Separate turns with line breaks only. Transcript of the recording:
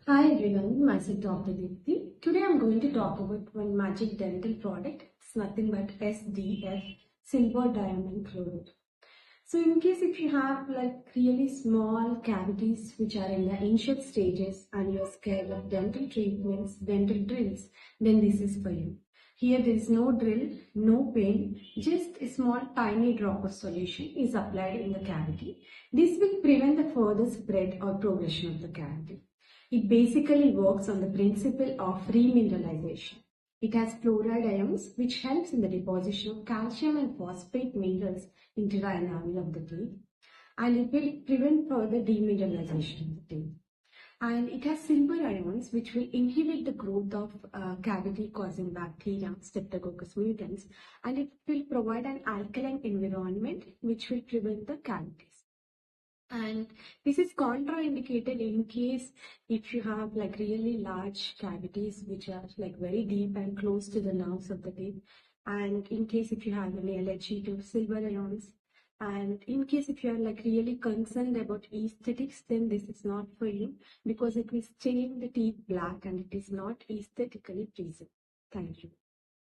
Hi everyone, myself Dr. Deepthi. Today I'm going to talk about one magic dental product. It's nothing but SDF, silver diamond fluoride. So in case if you have like really small cavities which are in the initial stages and you're scared of dental treatments, dental drills, then this is for you. Here there is no drill, no pain, just a small tiny drop of solution is applied in the cavity. This will prevent the further spread or progression of the cavity. It basically works on the principle of remineralization. It has fluoride ions which helps in the deposition of calcium and phosphate minerals into the enamel of the teeth, and it will prevent further demineralization of the teeth. And it has silver ions which will inhibit the growth of cavity causing bacteria, Streptococcus mutans, and it will provide an alkaline environment which will prevent the cavities. And this is contraindicated in case if you have like really large cavities which are like very deep and close to the nerves of the teeth, and in case if you have any allergy to silver ions, and in case if you are like really concerned about aesthetics, then this is not for you because it will stain the teeth black and it is not aesthetically pleasing. Thank you.